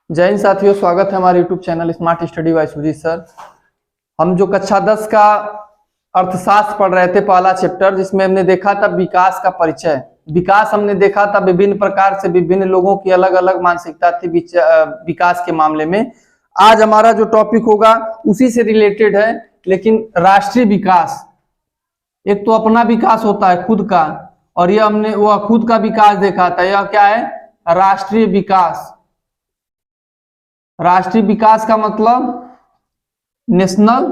जय हिंद साथियों, स्वागत है हमारे YouTube channel smart study by Sujit sir. हम जो कक्षा 10 का अर्थशास्त्र पढ़ रहे थे, पहला चैप्टर, जिसमें हमने देखा था विकास का परिचय। विकास हमने देखा था विभिन्न प्रकार से, विभिन्न लोगों की अलग अलग मानसिकता थी विकास के मामले में। आज हमारा जो टॉपिक होगा उसी से रिलेटेड है, लेकिन राष्ट्रीय विकास। एक तो अपना विकास होता है खुद का, और यह हमने वो खुद का विकास देखा था। यह क्या है? राष्ट्रीय विकास। राष्ट्रीय विकास का मतलब नेशनल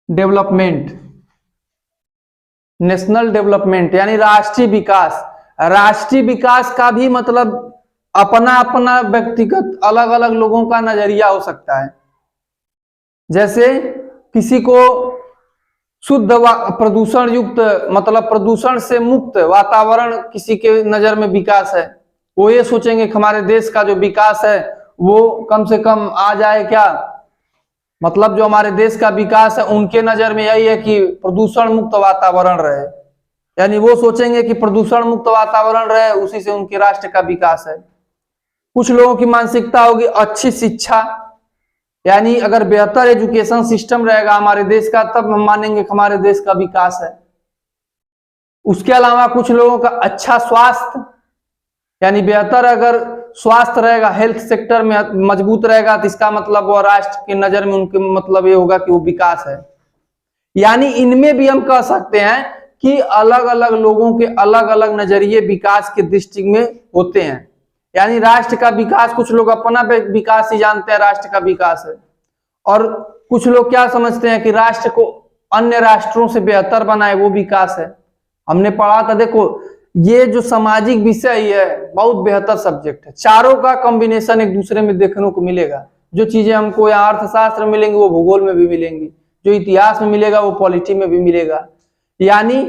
डेवलपमेंट। नेशनल डेवलपमेंट यानी राष्ट्रीय विकास। राष्ट्रीय विकास का भी मतलब अपना अपना व्यक्तिगत अलग अलग लोगों का नजरिया हो सकता है। जैसे किसी को शुद्ध प्रदूषण युक्त, मतलब प्रदूषण से मुक्त वातावरण किसी के नजर में विकास है। वो ये सोचेंगे कि हमारे देश का जो विकास है वो कम से कम आ जाए। क्या मतलब जो हमारे देश का विकास है उनके नजर में यही है कि प्रदूषण मुक्त वातावरण रहे, यानी वो सोचेंगे कि प्रदूषण मुक्त वातावरण रहे, उसी से उनके राष्ट्र का विकास है। कुछ लोगों की मानसिकता होगी अच्छी शिक्षा, यानी अगर बेहतर एजुकेशन सिस्टम रहेगा हमारे देश का, तब हम मानेंगे कि हमारे देश का विकास है। उसके अलावा कुछ लोगों का अच्छा स्वास्थ्य, यानी बेहतर अगर स्वास्थ्य रहेगा, हेल्थ सेक्टर में मजबूत रहेगा, तो इसका मतलब वो राष्ट्र के नजर में उनके मतलब ये होगा कि वो विकास है। यानी इनमें भी हम कह सकते हैं कि अलग अलग लोगों के अलग अलग नजरिए विकास के दृष्टि में होते हैं। यानी राष्ट्र का विकास, कुछ लोग अपना विकास ही जानते हैं राष्ट्र का विकास है, और कुछ लोग क्या समझते हैं कि राष्ट्र को अन्य राष्ट्रों से बेहतर बनाए, वो विकास है। हमने पढ़ा था, देखो ये जो सामाजिक विषय है बहुत बेहतर सब्जेक्ट है। चारों का कॉम्बिनेशन एक दूसरे में देखने को मिलेगा। जो चीजें हमको यहाँ अर्थशास्त्र में मिलेंगी वो भूगोल में भी मिलेंगी, जो इतिहास में मिलेगा वो पॉलिटी में भी मिलेगा। यानी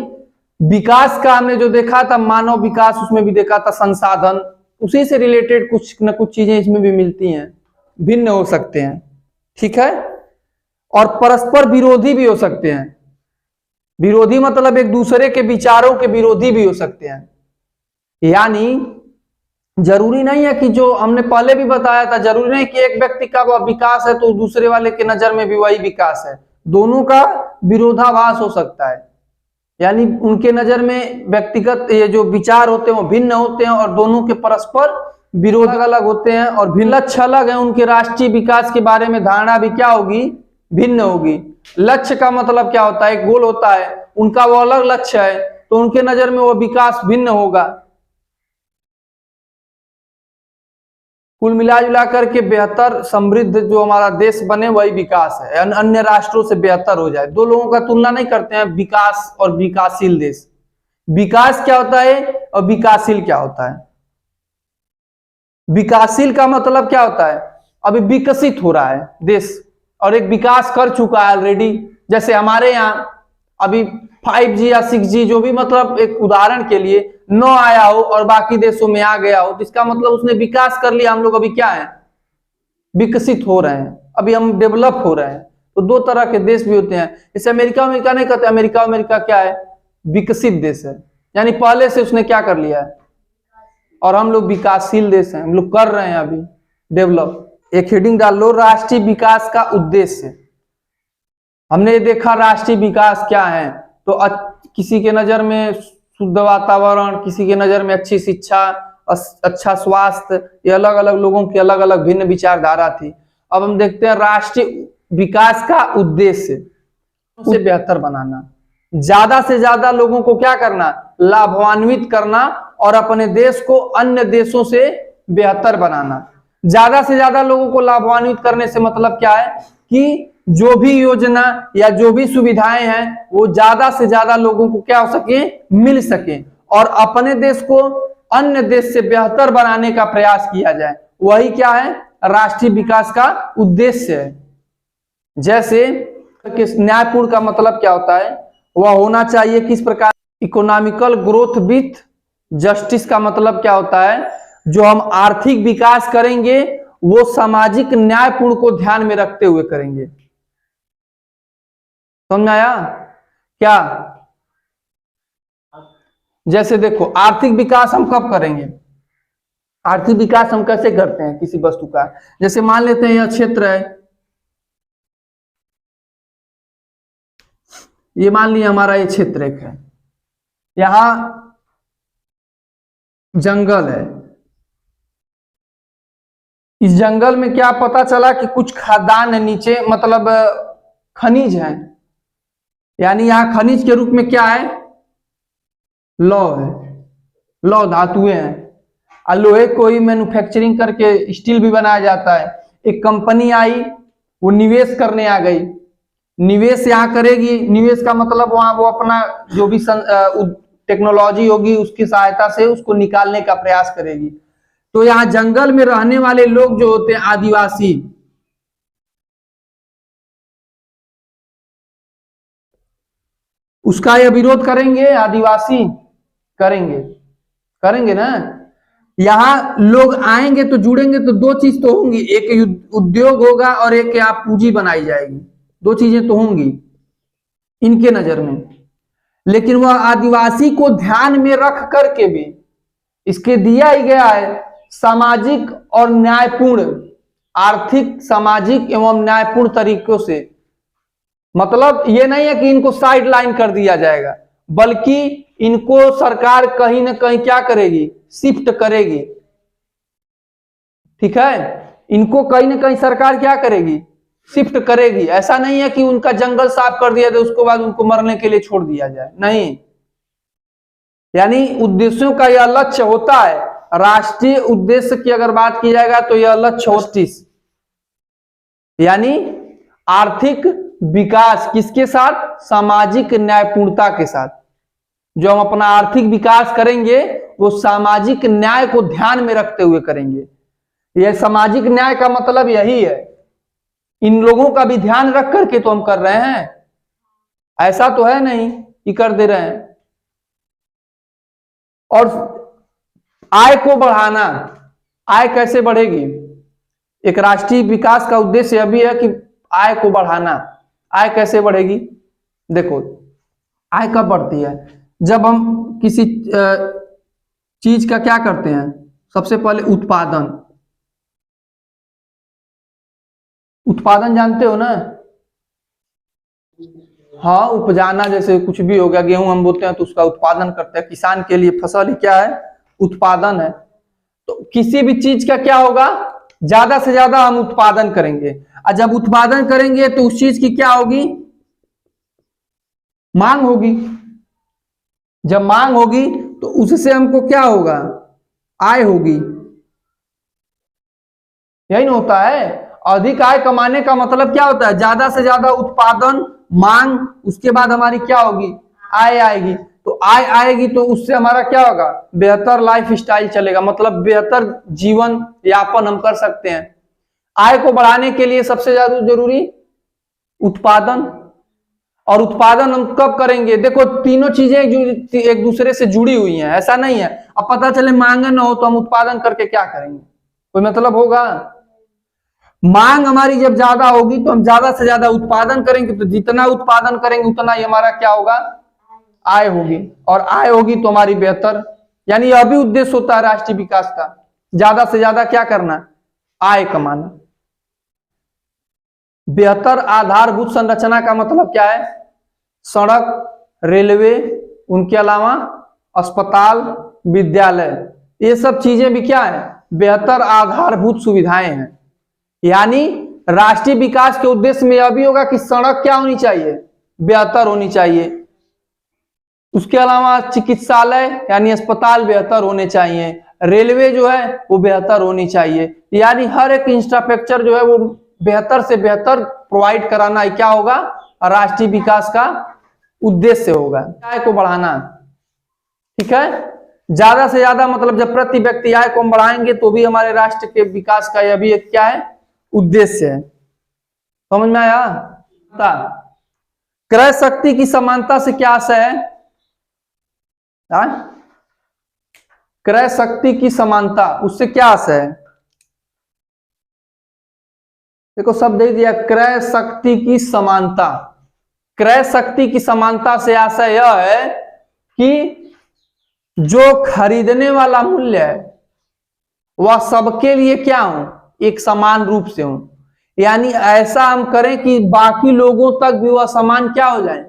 विकास का हमने जो देखा था मानव विकास, उसमें भी देखा था संसाधन, उसी से रिलेटेड कुछ न कुछ चीजें इसमें भी मिलती हैं, भिन्न हो सकते हैं। ठीक है, और परस्पर विरोधी भी हो सकते हैं। विरोधी मतलब एक दूसरे के विचारों के विरोधी भी हो सकते हैं। यानी जरूरी नहीं है कि, जो हमने पहले भी बताया था, जरूरी नहीं कि एक व्यक्ति का विकास है तो दूसरे वाले के नजर में भी वही विकास है। दोनों का विरोधाभास हो सकता है, यानी उनके नजर में व्यक्तिगत ये जो विचार होते हैं वो भिन्न होते हैं, और दोनों के परस्पर विरोध अलग होते हैं, और भिन्न लक्ष्य अलग है। उनके राष्ट्रीय विकास के बारे में धारणा भी क्या होगी? भिन्न होगी। लक्ष्य का मतलब क्या होता है? एक गोल होता है, उनका वो अलग लक्ष्य है, तो उनके नजर में वो विकास भिन्न होगा। कुल मिला जुला करके बेहतर समृद्ध जो हमारा देश बने वही विकास है, अन्य राष्ट्रों से बेहतर हो जाए। दो लोगों का तुलना नहीं करते हैं, विकास और विकासशील देश। विकास क्या होता है और विकासशील क्या होता है? विकासशील का मतलब क्या होता है? अभी विकसित हो रहा है देश, और एक विकास कर चुका है ऑलरेडी। जैसे हमारे यहाँ अभी 5G या 6G, जो भी, मतलब एक उदाहरण के लिए, न आया हो और बाकी देशों में आ गया हो, तो इसका मतलब उसने विकास कर लिया। हम लोग अभी क्या है? विकसित हो रहे हैं, अभी हम डेवलप हो रहे हैं। तो दो तरह के देश भी होते हैं। जैसे अमेरिका नहीं कहते, अमेरिका क्या है? विकसित देश है, यानी पहले से उसने क्या कर लिया है। और हम लोग विकासशील देश हैं, हम लोग कर रहे हैं अभी डेवलप। एक हेडिंग डाल लो, राष्ट्रीय विकास का उद्देश्य। हमने देखा राष्ट्रीय विकास क्या है, तो किसी के नजर में शुद्ध वातावरण, किसी के नजर में अच्छी शिक्षा, अच्छा स्वास्थ्य, ये अलग अलग लोगों की अलग अलग भिन्न विचारधारा थी। अब हम देखते हैं राष्ट्रीय विकास का उद्देश्य, उसे बेहतर बनाना, ज्यादा से ज्यादा लोगों को क्या करना? लाभान्वित करना, और अपने देश को अन्य देशों से बेहतर बनाना। ज्यादा से ज्यादा लोगों को लाभान्वित करने से मतलब क्या है कि जो भी योजना या जो भी सुविधाएं हैं वो ज्यादा से ज्यादा लोगों को क्या हो सके? मिल सके, और अपने देश को अन्य देश से बेहतर बनाने का प्रयास किया जाए। वही क्या है? राष्ट्रीय विकास का उद्देश्य है। जैसे न्यायपूर्ण का मतलब क्या होता है? वह होना चाहिए किस प्रकार? इकोनॉमिकल ग्रोथ विथ जस्टिस का मतलब क्या होता है? जो हम आर्थिक विकास करेंगे वो सामाजिक न्यायपूर्ण को ध्यान में रखते हुए करेंगे। समझ आया क्या? जैसे देखो, आर्थिक विकास हम कब करेंगे? आर्थिक विकास हम कैसे करते हैं किसी वस्तु का? जैसे मान लेते हैं यह क्षेत्र है, ये मान लिया हमारा ये क्षेत्र एक है, यहां जंगल है। इस जंगल में क्या पता चला कि कुछ खादान है नीचे, मतलब खनिज है, यानी यहां खनिज के रूप में क्या है? लौह है, लौह धातुएं हैं। और लोहे को ही मैन्युफैक्चरिंग करके स्टील भी बनाया जाता है। एक कंपनी आई, वो निवेश करने आ गई, निवेश यहाँ करेगी, निवेश का मतलब वहां वो अपना जो भी टेक्नोलॉजी होगी उसकी सहायता से उसको निकालने का प्रयास करेगी। तो यहाँ जंगल में रहने वाले लोग जो होते हैं आदिवासी, उसका यह विरोध करेंगे आदिवासी, करेंगे, करेंगे ना। यहां लोग आएंगे तो जुड़ेंगे तो दो चीज तो होंगी, एक उद्योग होगा और एक यहाँ पूंजी बनाई जाएगी, दो चीजें तो होंगी इनके नजर में। लेकिन वह आदिवासी को ध्यान में रख करके भी इसके दिया ही गया है सामाजिक और न्यायपूर्ण, आर्थिक, सामाजिक एवं न्यायपूर्ण तरीकों से। मतलब ये नहीं है कि इनको साइड लाइन कर दिया जाएगा, बल्कि इनको सरकार कहीं ना कहीं क्या करेगी? शिफ्ट करेगी। ठीक है, इनको कहीं ना कहीं सरकार क्या करेगी? शिफ्ट करेगी। ऐसा नहीं है कि उनका जंगल साफ कर दिया जाए उसके बाद उनको मरने के लिए छोड़ दिया जाए, नहीं। यानी उद्देश्यों का यह लक्ष्य होता है। राष्ट्रीय उद्देश्य की अगर बात की जाएगा तो यह लक्ष्य 36, यानी आर्थिक विकास किसके साथ? सामाजिक न्यायपूर्णता के साथ। जो हम अपना आर्थिक विकास करेंगे वो सामाजिक न्याय को ध्यान में रखते हुए करेंगे। यह सामाजिक न्याय का मतलब यही है, इन लोगों का भी ध्यान रख करके तो हम कर रहे हैं, ऐसा तो है नहीं कि कर दे रहे हैं। और आय को बढ़ाना, आय कैसे बढ़ेगी? एक राष्ट्रीय विकास का उद्देश्य यह भी है कि आय को बढ़ाना। आय कैसे बढ़ेगी? देखो, आय कब बढ़ती है? जब हम किसी चीज का क्या करते हैं? सबसे पहले उत्पादन। उत्पादन जानते हो ना? हाँ, उपजाना, जैसे कुछ भी हो गया, गेहूं हम बोलते हैं तो उसका उत्पादन करते हैं। किसान के लिए फसल क्या है? उत्पादन है। तो किसी भी चीज का क्या होगा? ज्यादा से ज्यादा हम उत्पादन करेंगे, और जब उत्पादन करेंगे तो उस चीज की क्या होगी? मांग होगी। जब मांग होगी तो उससे हमको क्या होगा? आय होगी। यही ना होता है। अधिक आय कमाने का मतलब क्या होता है? ज्यादा से ज्यादा उत्पादन, मांग, उसके बाद हमारी क्या होगी? आय आएगी। तो आय आएगी तो उससे हमारा क्या होगा? बेहतर लाइफ स्टाइल चलेगा, मतलब बेहतर जीवन यापन हम कर सकते हैं। आय को बढ़ाने के लिए सबसे ज्यादा जरूरी उत्पादन। और उत्पादन हम कब करेंगे? देखो, तीनों चीजें एक दूसरे से जुड़ी हुई हैं, ऐसा नहीं है। अब पता चले मांग न हो तो हम उत्पादन करके क्या करेंगे? कोई मतलब होगा? मांग हमारी जब ज्यादा होगी तो हम ज्यादा से ज्यादा उत्पादन करेंगे, तो जितना उत्पादन करेंगे उतना ही हमारा क्या होगा? आय होगी। और आय होगी तो हमारी बेहतर, यानी यह भी उद्देश्य होता है राष्ट्रीय विकास का, ज्यादा से ज्यादा क्या करना? आय कमाना। बेहतर आधारभूत संरचना का मतलब क्या है? सड़क, रेलवे, उनके अलावा अस्पताल, विद्यालय, ये सब चीजें भी क्या है? बेहतर आधारभूत सुविधाएं हैं। यानी राष्ट्रीय विकास के उद्देश्य में यह भी होगा कि सड़क क्या होनी चाहिए? बेहतर होनी चाहिए। उसके अलावा चिकित्सालय यानी अस्पताल बेहतर होने चाहिए। रेलवे जो है वो बेहतर होनी चाहिए। यानी हर एक इंफ्रास्ट्रक्चर जो है वो बेहतर से बेहतर प्रोवाइड कराना ही क्या होगा? राष्ट्रीय विकास का उद्देश्य होगा। आय को बढ़ाना, ठीक है। ज्यादा से ज्यादा मतलब जब प्रति व्यक्ति आय को हम बढ़ाएंगे तो भी हमारे राष्ट्र के विकास का यह भी एक क्या है? उद्देश्य है। समझ में आया? क्रय शक्ति की समानता से क्या आशय है? क्रय शक्ति की समानता, उससे क्या आशय है? देखो, शब्द दे दिया, क्रय शक्ति की समानता। क्रय शक्ति की समानता से आशय यह है कि जो खरीदने वाला मूल्य है वह सबके लिए क्या हूं, एक समान रूप से हूं। यानी ऐसा हम करें कि बाकी लोगों तक भी वह समान क्या हो जाए,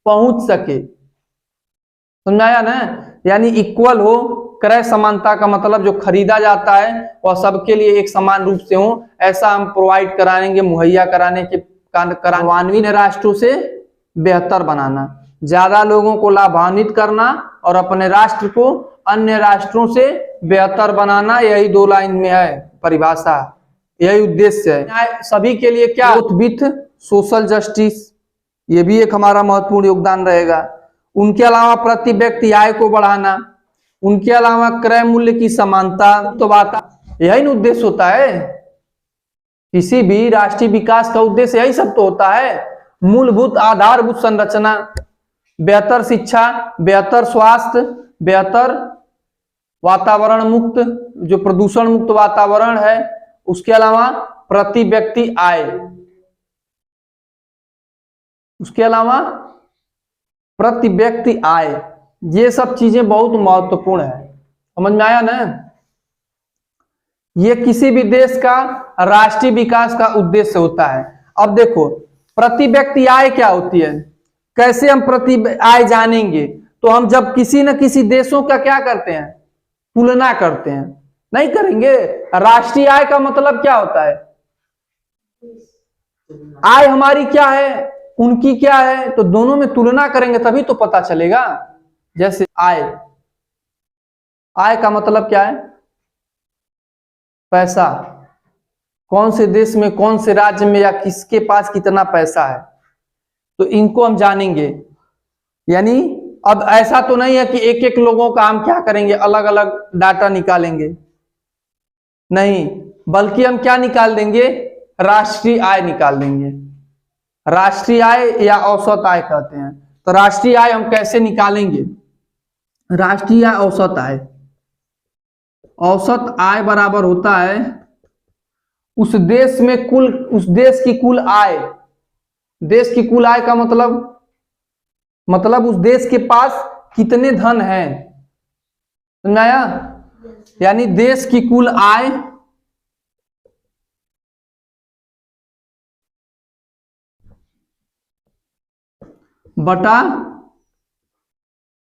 पहुंच सके। समझाया ना? यानी इक्वल हो, क्रय समानता का मतलब जो खरीदा जाता है वह सबके लिए एक समान रूप से हो, ऐसा हम प्रोवाइड कराएंगे, मुहैया कराने के कार्यान्वित राष्ट्रों से बेहतर बनाना, ज्यादा लोगों को लाभान्वित करना और अपने राष्ट्र को अन्य राष्ट्रों से बेहतर बनाना। यही 2 लाइन में है परिभाषा, यही उद्देश्य है। सभी के लिए क्या, विथ सोशल जस्टिस, ये भी एक हमारा महत्वपूर्ण योगदान रहेगा। उनके अलावा प्रति व्यक्ति आय को बढ़ाना, उनके अलावा क्रय मूल्य की समानता, तो बात यही उद्देश्य होता है। किसी भी राष्ट्रीय विकास का उद्देश्य यही सब तो होता है। मूलभूत आधारभूत संरचना, बेहतर शिक्षा, बेहतर स्वास्थ्य, बेहतर वातावरण मुक्त, जो प्रदूषण मुक्त वातावरण है, उसके अलावा प्रति व्यक्ति आय, उसके अलावा प्रति व्यक्ति आय, ये सब चीजें बहुत महत्वपूर्ण है। समझ में आया ना? ये किसी भी देश का राष्ट्रीय विकास का उद्देश्य होता है। अब देखो प्रति व्यक्ति आय क्या होती है, कैसे हम प्रति आय जानेंगे? तो हम जब किसी न किसी देशों का क्या करते हैं, तुलना करते हैं, नहीं करेंगे? राष्ट्रीय आय का मतलब क्या होता है, आय हमारी क्या है, उनकी क्या है, तो दोनों में तुलना करेंगे तभी तो पता चलेगा। जैसे आय, आय का मतलब क्या है, पैसा, कौन से देश में, कौन से राज्य में या किसके पास कितना पैसा है, तो इनको हम जानेंगे। यानी अब ऐसा तो नहीं है कि एक एक लोगों का हम क्या करेंगे, अलग अलग डाटा निकालेंगे, नहीं, बल्कि हम क्या निकाल देंगे, राष्ट्रीय आय निकाल देंगे। राष्ट्रीय आय या औसत आय कहते हैं। तो राष्ट्रीय आय हम कैसे निकालेंगे? राष्ट्रीय आय, औसत आय, औसत आय बराबर होता है उस देश में कुल, उस देश की कुल आय, देश की कुल आय का मतलब उस देश के पास कितने धन है, समझाया? यानी देश की कुल आय बटा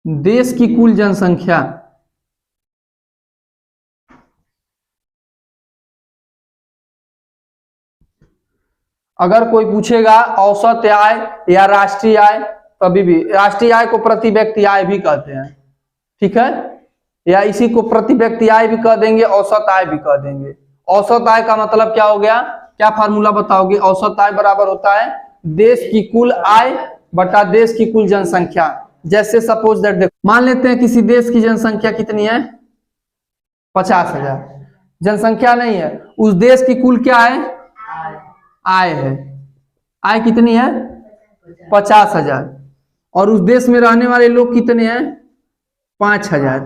देश की कुल जनसंख्या। अगर कोई पूछेगा औसत आय या राष्ट्रीय आय, कभी भी राष्ट्रीय आय को प्रति व्यक्ति आय भी कहते हैं, ठीक है? या इसी को प्रति व्यक्ति आय भी कह देंगे, औसत आय भी कह देंगे। औसत आय का मतलब क्या हो गया, क्या फार्मूला बताओगे? औसत आय बराबर होता है देश की कुल आय बटा देश की कुल जनसंख्या। जैसे सपोज दैट, देखो मान लेते हैं किसी देश की जनसंख्या कितनी है, 50,000, जनसंख्या नहीं है, उस देश की कुल क्या है, आय है। आय कितनी है, 50,000, और उस देश में रहने वाले लोग कितने हैं, 5,000।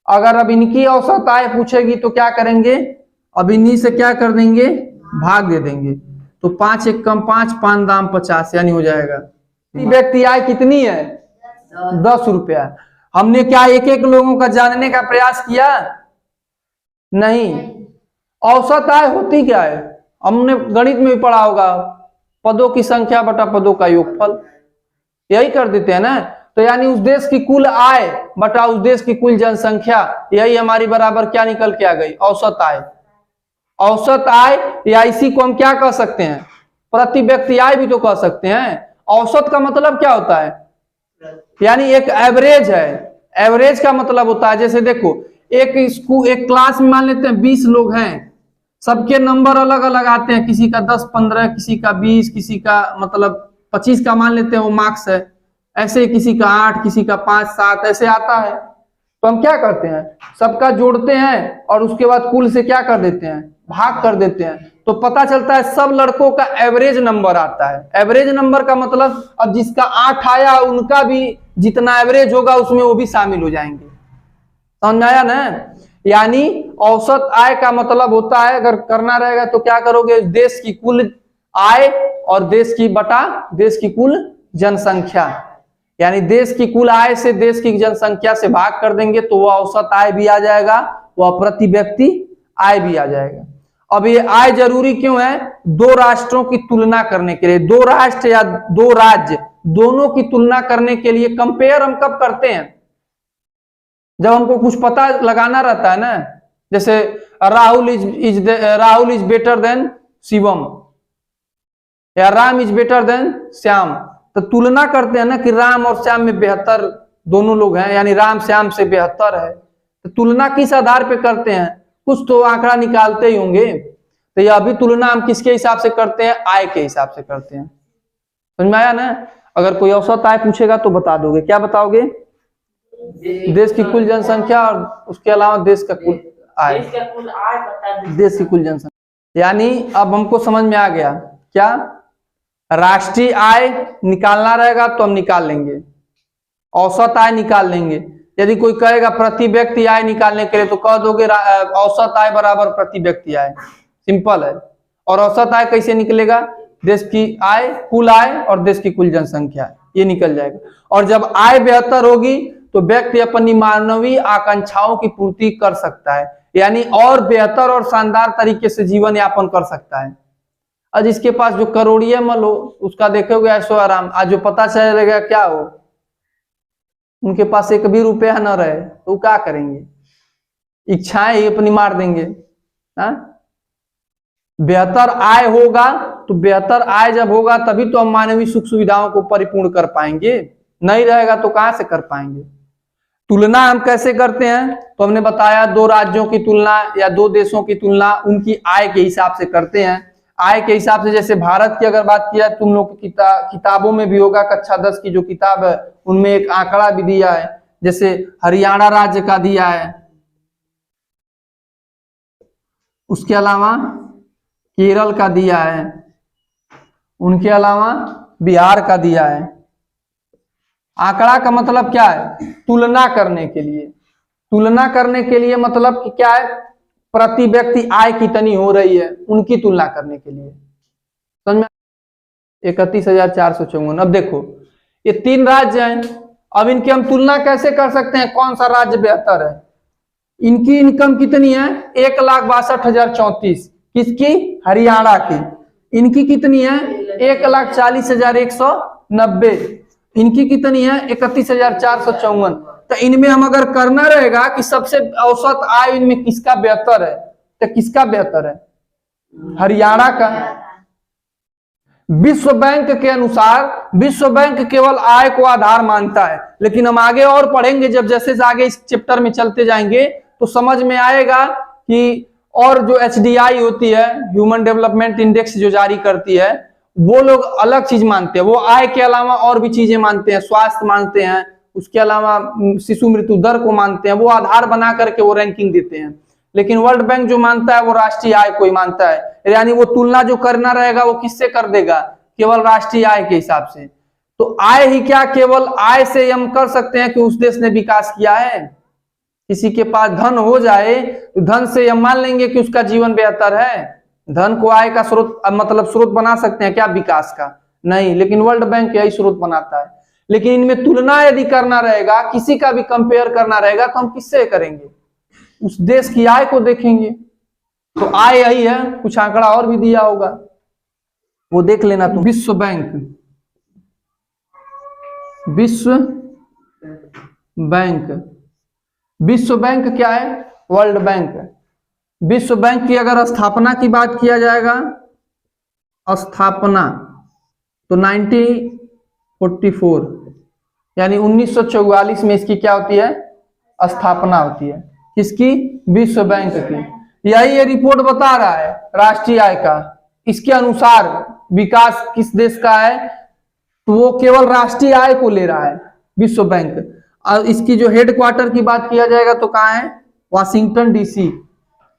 अगर अब इनकी औसत आय पूछेगी तो क्या करेंगे, अब इन्हीं से क्या कर देंगे, भाग दे देंगे। तो 5 एक कम 5, 5 दाम 50, यानी हो जाएगा व्यक्ति आय कितनी है, 10 रुपया। हमने क्या एक एक लोगों का जानने का प्रयास किया, नहीं। औसत आय होती क्या है, हमने गणित में भी पढ़ा होगा, पदों की संख्या बटा पदों का योगफल, यही कर देते हैं ना। तो यानी उस देश की कुल आय बटा उस देश की कुल जनसंख्या, यही हमारी बराबर क्या निकल के आ गई, औसत आय। औसत आय या इसी को हम क्या कह सकते हैं, प्रति व्यक्ति आय भी तो कह सकते हैं। औसत का मतलब क्या होता है, यानी एक एवरेज है। एवरेज का मतलब होता है, जैसे देखो एक क्लास में मान लेते हैं 20 लोग हैं, सबके नंबर अलग अलग आते हैं, किसी का 10, 15, किसी का 20, किसी का मतलब 25 का मान लेते हैं वो मार्क्स है, ऐसे किसी का 8, किसी का 5, 7 ऐसे आता है। तो हम क्या करते हैं, सबका जोड़ते हैं और उसके बाद कुल से क्या कर देते हैं, भाग कर देते हैं, तो पता चलता है सब लड़कों का एवरेज नंबर आता है। एवरेज नंबर का मतलब अब जिसका 8 आया उनका भी जितना एवरेज होगा उसमें वो भी शामिल हो जाएंगे। समझ आया ना? यानी औसत आय का मतलब होता है, अगर करना रहेगा तो क्या करोगे, देश की कुल आय और देश की बटा देश की कुल जनसंख्या, यानी देश की कुल आय से देश की जनसंख्या से भाग कर देंगे तो वह औसत आय भी आ जाएगा, वह प्रति व्यक्ति आय भी आ जाएगा। अब ये आय जरूरी क्यों है? दो राष्ट्रों की तुलना करने के लिए, दो राष्ट्र या दो राज्य दोनों की तुलना करने के लिए। कंपेयर हम कब करते हैं? जब हमको कुछ पता लगाना रहता है ना, जैसे Rahul is better than Shivam या Ram is better than Shyam, तो तुलना करते हैं ना कि राम और श्याम में बेहतर दोनों लोग हैं, यानी राम श्याम से बेहतर है। तो तुलना किस आधार पे करते हैं? कुछ तो आंकड़ा निकालते ही होंगे। तो यह भी तुलना हम किसके हिसाब से करते हैं? आय के हिसाब से करते हैं। समझ में आया ना? अगर कोई औसत आय पूछेगा तो बता दोगे। क्या बताओगे? देश की कुल जनसंख्या और उसके अलावा देश का कुल आय, देश की कुल जनसंख्या। यानी अब हमको समझ में आ गया क्या? राष्ट्रीय आय निकालना रहेगा तो हम निकाल लेंगे, औसत आय निकाल लेंगे। यदि कोई कहेगा प्रति व्यक्ति आय निकालने के लिए तो कह दोगे औसत आय बराबर प्रति व्यक्ति आय, सिंपल है। और औसत आय कैसे निकलेगा? देश की आय, कुल आय और देश की कुल जनसंख्या, ये निकल जाएगा। और जब आय बेहतर होगी तो व्यक्ति अपनी मानवीय आकांक्षाओं की पूर्ति कर सकता है, यानी और बेहतर और शानदार तरीके से जीवन यापन कर सकता है। आज इसके पास जो करोड़िया मल हो उसका देखोगे ऐशो आराम, आज जो पता चलेगा क्या हो, उनके पास एक भी रुपया न रहे तो क्या करेंगे? इच्छाएं ही अपनी मार देंगे। बेहतर आय होगा तो बेहतर आय जब होगा तभी तो हम मानवीय सुख सुविधाओं को परिपूर्ण कर पाएंगे, नहीं रहेगा तो कहां से कर पाएंगे? तुलना हम कैसे करते हैं? तो हमने बताया दो राज्यों की तुलना या दो देशों की तुलना उनकी आय के हिसाब से करते हैं। आय के हिसाब से, जैसे भारत की अगर बात किया, तुम लोग की किताबों में भी होगा, कक्षा 10 की जो किताब है उनमें एक आंकड़ा भी दिया है। जैसे हरियाणा राज्य का दिया है, उसके अलावा केरल का दिया है, उनके अलावा बिहार का दिया है। आंकड़ा का मतलब क्या है? तुलना करने के लिए। तुलना करने के लिए मतलब कि क्या है? प्रति व्यक्ति आय कितनी हो रही है उनकी तुलना करने के लिए। समझ में? 31,454। अब देखो ये तीन राज्य हैं, अब इनकी हम तुलना कैसे कर सकते हैं? कौन सा राज्य बेहतर है? इनकी इनकम कितनी है? 1,62,034। किसकी? हरियाणा की। इनकी कितनी है? 1,40,190। इनकी कितनी है? 31,454। तो इनमें हम अगर करना रहेगा कि सबसे औसत आय इनमें किसका बेहतर है, तो किसका बेहतर है? हरियाणा का। विश्व बैंक के अनुसार, विश्व बैंक केवल आय को आधार मानता है, लेकिन हम आगे और पढ़ेंगे, जब जैसे आगे इस चैप्टर में चलते जाएंगे तो समझ में आएगा कि और जो HDI होती है, ह्यूमन डेवलपमेंट इंडेक्स जो जारी करती है, वो लोग अलग चीज मानते हैं। वो आय के अलावा और भी चीजें मानते हैं, स्वास्थ्य मानते हैं, उसके अलावा शिशु मृत्यु दर को मानते हैं। वो आधार बना करके वो रैंकिंग देते हैं। लेकिन वर्ल्ड बैंक जो मानता है वो राष्ट्रीय आय को ही मानता है, यानी वो तुलना जो करना रहेगा वो किससे कर देगा? केवल राष्ट्रीय आय के हिसाब से। तो आय ही क्या, केवल आय से हम कर सकते हैं कि उस देश ने विकास किया है। किसी के पास धन हो जाए तो धन से हम मान लेंगे कि उसका जीवन बेहतर है। धन को आय का स्रोत, मतलब स्रोत बना सकते हैं क्या विकास का? नहीं, लेकिन वर्ल्ड बैंक यही स्रोत बनाता है। लेकिन इनमें तुलना यदि करना रहेगा, किसी का भी कंपेयर करना रहेगा, तो हम किससे करेंगे? उस देश की आय को देखेंगे। तो आय यही है, कुछ आंकड़ा और भी दिया होगा, वो देख लेना। तो विश्व बैंक, विश्व बैंक, विश्व बैंक क्या है? वर्ल्ड बैंक है। विश्व बैंक की अगर स्थापना की बात किया जाएगा, स्थापना, तो 1944 यानी 1944 में इसकी क्या होती है? स्थापना होती है। किसकी? विश्व बैंक की। यही ये रिपोर्ट बता रहा है राष्ट्रीय आय का। इसके अनुसार विकास किस देश का है, तो वो केवल राष्ट्रीय आय को ले रहा है विश्व बैंक। और इसकी जो हेडक्वार्टर की बात किया जाएगा तो कहाँ है? वाशिंगटन DC,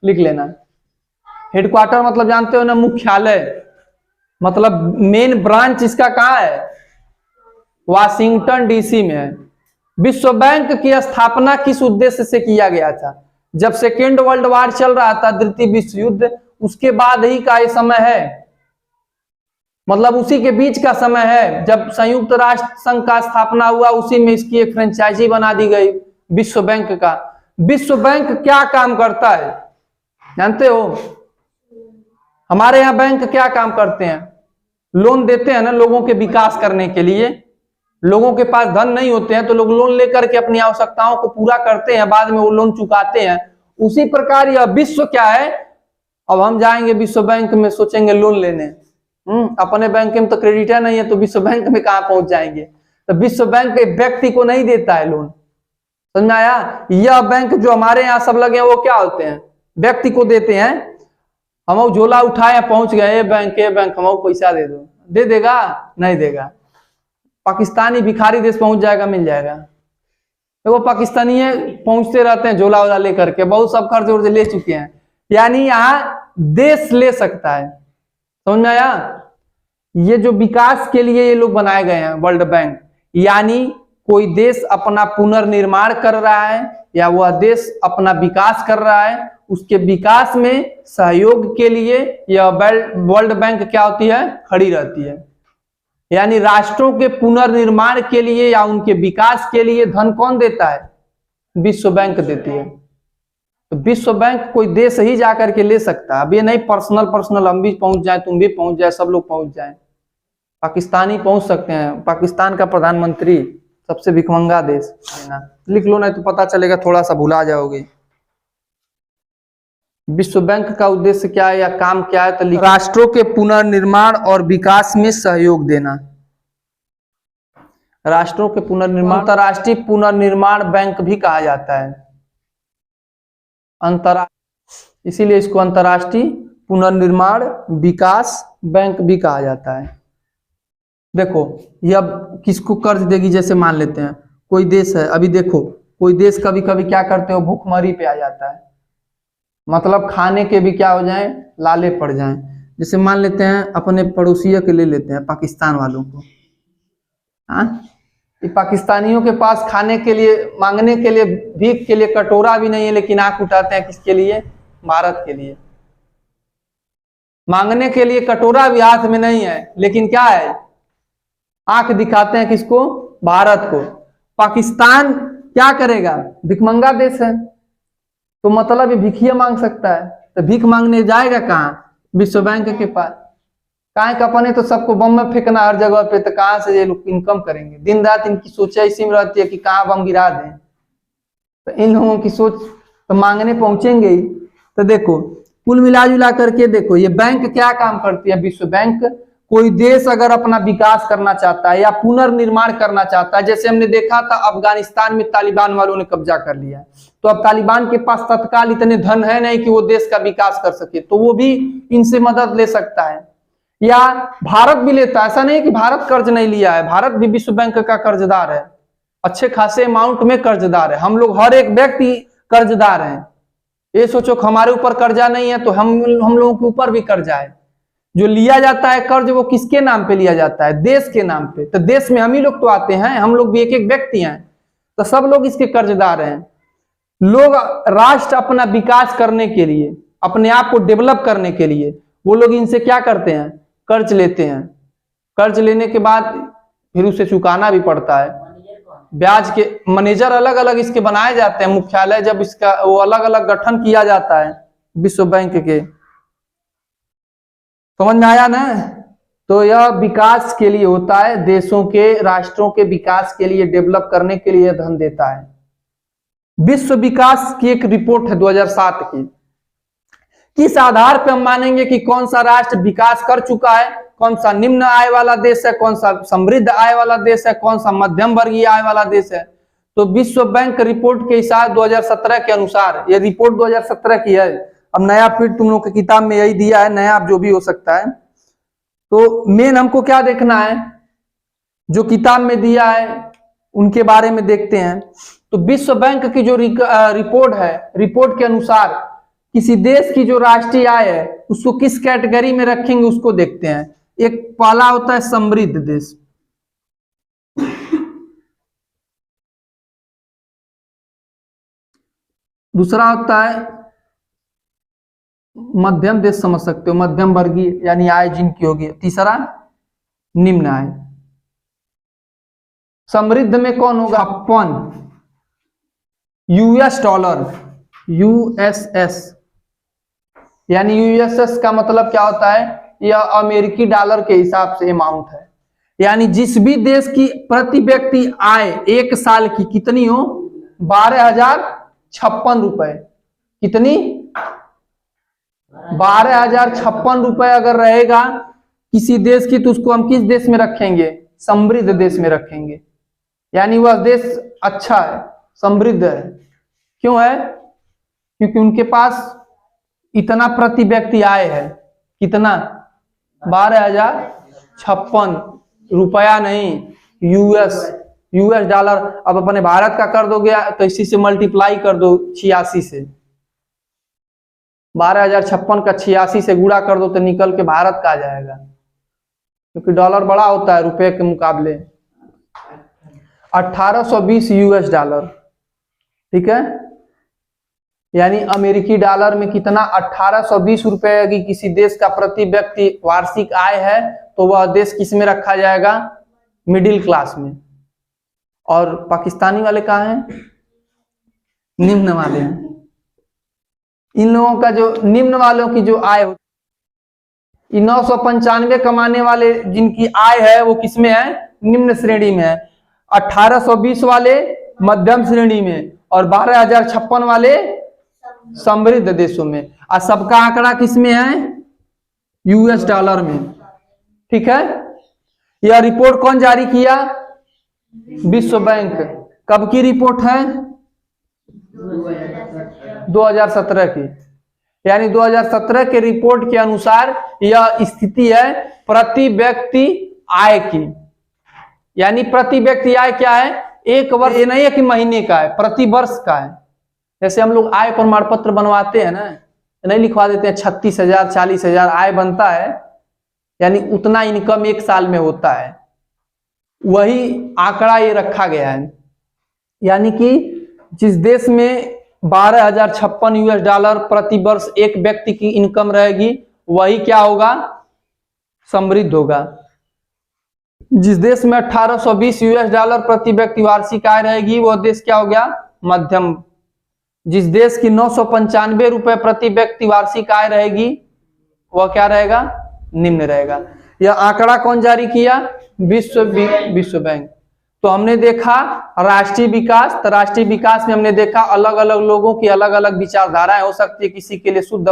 लिख लेना। हेडक्वार्टर मतलब जानते हो ना, मुख्यालय, मतलब मेन ब्रांच इसका कहाँ है? वाशिंगटन DC में है। विश्व बैंक की स्थापना किस उद्देश्य से किया गया था? जब सेकेंड वर्ल्ड वार चल रहा था, द्वितीय विश्व युद्ध, उसके बाद ही का ये समय है, मतलब उसी के बीच का समय है जब संयुक्त राष्ट्र संघ का स्थापना हुआ। उसी में इसकी एक फ्रेंचाइजी बना दी गई विश्व बैंक का। विश्व बैंक क्या काम करता है जानते हो? हमारे यहाँ बैंक क्या काम करते हैं? लोन देते हैं ना लोगों के विकास करने के लिए। लोगों के पास धन नहीं होते हैं तो लोग लोन लेकर के अपनी आवश्यकताओं को पूरा करते हैं, बाद में वो लोन चुकाते हैं। उसी प्रकार यह विश्व क्या है, अब हम जाएंगे विश्व बैंक में, सोचेंगे लोन लेने, अपने बैंक में तो क्रेडिटर नहीं है तो विश्व बैंक में कहां पहुंच जाएंगे? तो विश्व बैंक एक व्यक्ति को नहीं देता है लोन, समझ में आया? यह बैंक जो हमारे यहाँ सब लगे हैं वो क्या होते हैं? व्यक्ति को देते हैं। हम झोला उठाए पहुंच गए बैंक हम पैसा दे दो, दे देगा? नहीं देगा। पाकिस्तानी भिखारी देश पहुंच जाएगा, मिल जाएगा। देखो पाकिस्तानी पहुंचते रहते हैं झोला वोला लेकर के, बहुत सब खर्च वर्च ले चुके हैं। यानी यहाँ देश ले सकता है, समझ में आया? ये जो विकास के लिए ये लोग बनाए गए हैं वर्ल्ड बैंक, यानी कोई देश अपना पुनर्निर्माण कर रहा है या वह देश अपना विकास कर रहा है, उसके विकास में सहयोग के लिए यह वर्ल्ड बैंक क्या होती है? खड़ी रहती है। यानी राष्ट्रों के पुनर्निर्माण के लिए या उनके विकास के लिए धन कौन देता है? विश्व बैंक देती है। तो विश्व बैंक कोई देश ही जाकर के ले सकता है। अब ये नहीं पर्सनल हम भी पहुंच जाए, तुम भी पहुंच जाए, सब लोग पहुंच जाए। पाकिस्तानी पहुंच सकते हैं, पाकिस्तान का प्रधानमंत्री, सबसे भिखमंगा देश। लिख लो नहीं तो पता चलेगा, थोड़ा सा भुला जाओगे। विश्व बैंक का उद्देश्य क्या है या काम क्या है? तो राष्ट्रों के पुनर्निर्माण और विकास में सहयोग देना। राष्ट्रों के पुनर्निर्माण, अंतर्राष्ट्रीय पुनर्निर्माण बैंक भी कहा जाता है। इसीलिए इसको अंतर्राष्ट्रीय पुनर्निर्माण विकास बैंक भी कहा जाता है। देखो ये अब किसको कर्ज देगी? जैसे मान लेते हैं कोई देश है, अभी देखो कोई देश कभी कभी क्या करते हो, भूखमरी पे आ जाता है, मतलब खाने के भी क्या हो जाए, लाले पड़ जाएं। जैसे मान लेते हैं अपने पड़ोसियों के ले लेते हैं, पाकिस्तान वालों को। पाकिस्तानियों के पास खाने के लिए, मांगने के लिए, भीख के लिए कटोरा भी नहीं है, लेकिन आंख उठाते हैं किसके लिए? भारत के लिए। मांगने के लिए कटोरा भी हाथ में नहीं है, लेकिन क्या है? आंख दिखाते हैं किसको? भारत को। पाकिस्तान क्या करेगा? भिखमंगा देश है, तो मतलब ये भिखिया मांग सकता है, तो भीख मांगने जाएगा कहाँ? विश्व बैंक के पास। कहाँ का अपने तो सबको बम में फेंकना हर जगह पे, तो कहाँ से ये लोग इनकम करेंगे? दिन रात इनकी सोच इसी में रहती है कि कहाँ बम गिरा दें। तो इन लोगों की सोच तो मांगने पहुंचेंगे ही। तो देखो कुल मिला जुला करके देखो ये बैंक क्या काम करती है? विश्व बैंक कोई देश अगर अपना विकास करना चाहता है या पुनर्निर्माण करना चाहता है, जैसे हमने देखा था अफगानिस्तान में तालिबान वालों ने कब्जा कर लिया, तो अब तालिबान के पास तत्काल इतने धन है नहीं कि वो देश का विकास कर सके, तो वो भी इनसे मदद ले सकता है। या भारत भी लेता है, ऐसा नहीं कि भारत कर्ज नहीं लिया है, भारत भी विश्व बैंक का कर्जदार है, अच्छे खासे अमाउंट में कर्जदार है। हम लोग हर एक व्यक्ति कर्जदार हैं। ये सोचो हमारे ऊपर कर्जा नहीं है तो हम लोगों के ऊपर भी कर्जा है। जो लिया जाता है कर्ज वो किसके नाम पे लिया जाता है? देश के नाम पे। तो देश में हम ही लोग तो आते हैं, हम लोग भी एक एक व्यक्ति हैं, तो सब लोग इसके कर्जदार हैं। लोग राष्ट्र अपना विकास करने के लिए, अपने आप को डेवलप करने के लिए वो लोग इनसे क्या करते हैं? कर्ज लेते हैं। कर्ज लेने के बाद फिर उसे चुकाना भी पड़ता है। ब्याज के मैनेजर अलग अलग इसके बनाए जाते हैं, मुख्यालय जब इसका वो अलग अलग गठन किया जाता है विश्व बैंक के। समझ में आया ना? तो यह विकास के लिए होता है, देशों के, राष्ट्रों के विकास के लिए, डेवलप करने के लिए धन देता है। विश्व विकास की एक रिपोर्ट है 2007 की। किस आधार पर हम मानेंगे कि कौन सा राष्ट्र विकास कर चुका है, कौन सा निम्न आय वाला देश है, कौन सा समृद्ध आय वाला देश है, कौन सा मध्यम वर्गीय आय वाला देश है? तो विश्व बैंक रिपोर्ट के हिसाब 2017 के अनुसार, ये रिपोर्ट 2017 की है, अब नया फिर तुम लोग की किताब में यही दिया है, नया अब जो भी हो सकता है। तो मेन हमको क्या देखना है? जो किताब में दिया है उनके बारे में देखते हैं। तो विश्व बैंक की जो रिपोर्ट है, रिपोर्ट के अनुसार किसी देश की जो राष्ट्रीय आय है उसको किस कैटेगरी में रखेंगे उसको देखते हैं। एक पहला होता है समृद्ध देश, दूसरा होता है मध्यम देश, समझ सकते हो, मध्यम वर्गीय यानी आय जिनकी होगी, तीसरा निम्न आय। समृद्ध में कौन होगा? 56, यूएस डॉलर, यूएसएस, यानी यूएसएस का मतलब क्या होता है, यह अमेरिकी डॉलर के हिसाब से अमाउंट है। यानी जिस भी देश की प्रति व्यक्ति आय एक साल की कितनी हो, 12,056 रुपए, कितनी, 12,056 रुपए अगर रहेगा किसी देश की, तो उसको हम किस देश में रखेंगे, समृद्ध देश में रखेंगे। यानी वह देश अच्छा है, समृद्ध है। क्यों है, क्योंकि उनके पास इतना प्रति व्यक्ति आय है, कितना, 12,056 रुपया नहीं, यूएस डॉलर। अब अपने भारत का कर दोगे तो इसी से मल्टीप्लाई कर दो 86 से, 12,056 का 86 से गुणा कर दो तो निकल के भारत का आ जाएगा, क्योंकि डॉलर बड़ा होता है रुपए के मुकाबले। 1820 यूएस डॉलर, ठीक है। यानी अमेरिकी डॉलर में कितना, 1820 रुपए की किसी देश का प्रति व्यक्ति वार्षिक आय है, तो वह देश किस में रखा जाएगा, मिडिल क्लास में। और पाकिस्तानी वाले कहाँ हैं, निम्न वाले हैं। इन लोगों का जो निम्न वालों की जो आय होती, 995 कमाने वाले जिनकी आय है वो किसमें है, निम्न श्रेणी में है। 1820 वाले मध्यम श्रेणी में और 12,056 वाले समृद्ध देशों में। और सबका आंकड़ा किसमें है, यूएस डॉलर में, ठीक है। यह रिपोर्ट कौन जारी किया, विश्व बैंक। कब की रिपोर्ट है, 2017 की। यानी 2017 के रिपोर्ट के अनुसार यह स्थिति है प्रति व्यक्ति आय की। यानी प्रति व्यक्ति आय क्या है, एक वर्ष, ये नहीं है कि महीने का है, प्रति वर्ष का है। जैसे हम लोग आय प्रमाण पत्र बनवाते हैं ना, नहीं लिखवा देते हैं 36,000 40,000 आय बनता है, यानी उतना इनकम एक साल में होता है, वही आंकड़ा ये रखा गया है। यानी कि जिस देश में 12,056 यूएस डॉलर प्रति वर्ष एक व्यक्ति की इनकम रहेगी, वही क्या होगा, समृद्ध होगा। जिस देश में 1820 यूएस डॉलर प्रति व्यक्ति वार्षिक आय रहेगी, वह देश क्या हो गया, मध्यम। जिस देश की 995 रुपए प्रति व्यक्ति वार्षिक आय रहेगी, वह क्या रहेगा, निम्न रहेगा। यह आंकड़ा कौन जारी किया, विश्व बैंक। तो हमने देखा राष्ट्रीय विकास, तो राष्ट्रीय विकास में हमने देखा अलग अलग लोगों की अलग अलग विचारधाराएं हो सकती है। किसी के लिए शुद्ध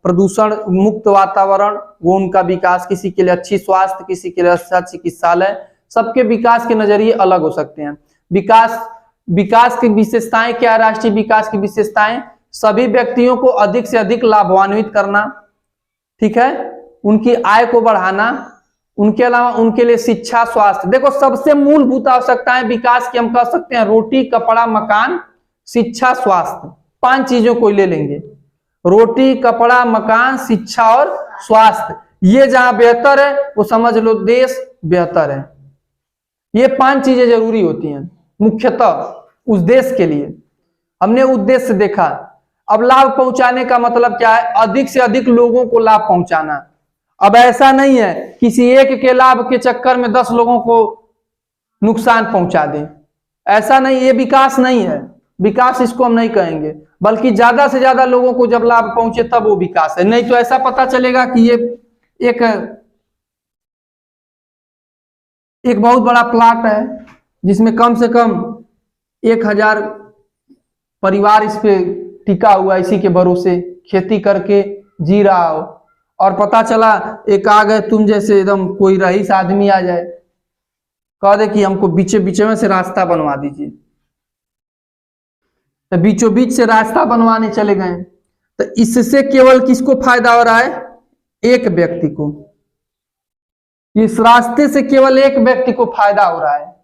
प्रदूषण मुक्त वातावरण, वो उनका विकास, किसी के लिए अच्छी स्वास्थ्य, किसी के लिए अच्छा चिकित्सालय, सबके विकास के नजरिए अलग हो सकते हैं। विकास की विशेषताएं क्या है, राष्ट्रीय विकास की विशेषताएं, सभी व्यक्तियों को अधिक से अधिक लाभान्वित करना, ठीक है, उनकी आय को बढ़ाना, उनके अलावा उनके लिए शिक्षा, स्वास्थ्य। देखो सबसे मूलभूत आवश्यकताएं विकास की हम कह सकते हैं रोटी, कपड़ा, मकान, शिक्षा, स्वास्थ्य। 5 चीजों को ले लेंगे, रोटी, कपड़ा, मकान, शिक्षा और स्वास्थ्य। ये जहां बेहतर है वो समझ लो देश बेहतर है। ये 5 चीजें जरूरी होती हैं मुख्यतः उस देश के लिए। हमने उद्देश्य देखा। अब लाभ पहुंचाने का मतलब क्या है, अधिक से अधिक लोगों को लाभ पहुंचाना। अब ऐसा नहीं है किसी एक के लाभ के चक्कर में 10 लोगों को नुकसान पहुंचा दें, ऐसा नहीं, ये विकास नहीं है। विकास इसको हम नहीं कहेंगे, बल्कि ज्यादा से ज्यादा लोगों को जब लाभ पहुंचे तब वो विकास है। नहीं तो ऐसा पता चलेगा कि ये एक बहुत बड़ा प्लाट है जिसमें कम से कम 1000 परिवार इस पे टिका हुआ, इसी के भरोसे खेती करके जी रहा हो, और पता चला एक आ गए तुम जैसे एकदम कोई रईस आदमी आ जाए, कह दे कि हमको बीचे बीचे में से रास्ता बनवा दीजिए, तो बीचों बीच से रास्ता बनवाने चले गए। तो इससे केवल किसको फायदा हो रहा है, एक व्यक्ति को। इस रास्ते से केवल एक व्यक्ति को फायदा हो रहा है,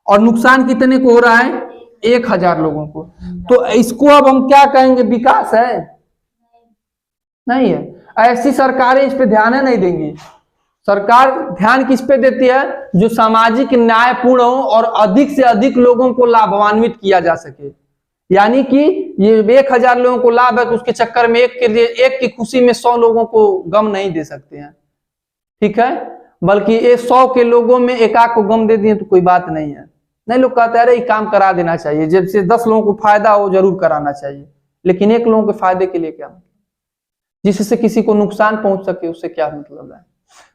और नुकसान कितने को हो रहा है, 1000 लोगों को। तो इसको अब हम क्या कहेंगे, विकास है? नहीं है। ऐसी सरकारें इस पे ध्यान नहीं देंगी। सरकार ध्यान किस पे देती है, जो सामाजिक न्यायपूर्ण हो और अधिक से अधिक लोगों को लाभान्वित किया जा सके। यानी कि ये 1000 लोगों को लाभ है तो उसके चक्कर में एक की खुशी में 100 लोगों को गम नहीं दे सकते हैं, ठीक है, बल्कि ये 100 के लोगों में 1 को गम दे दिए तो कोई बात नहीं है। नहीं, लोग कहते हैं अरे ये काम करा देना चाहिए, जैसे 10 लोगों को फायदा हो जरूर कराना चाहिए, लेकिन एक लोगों के फायदे के लिए क्या मतलब, जिससे किसी को नुकसान पहुंच सके उससे क्या मतलब है।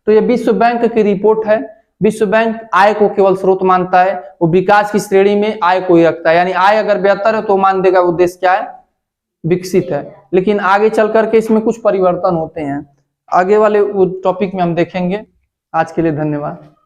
तो ये विश्व बैंक की रिपोर्ट है। विश्व बैंक आय को केवल स्रोत मानता है, वो विकास की श्रेणी में आय को ही रखता है, यानी आय अगर बेहतर है तो मान देगा वो देश क्या है, विकसित है। लेकिन आगे चल करके इसमें कुछ परिवर्तन होते हैं, आगे वाले टॉपिक में हम देखेंगे। आज के लिए धन्यवाद।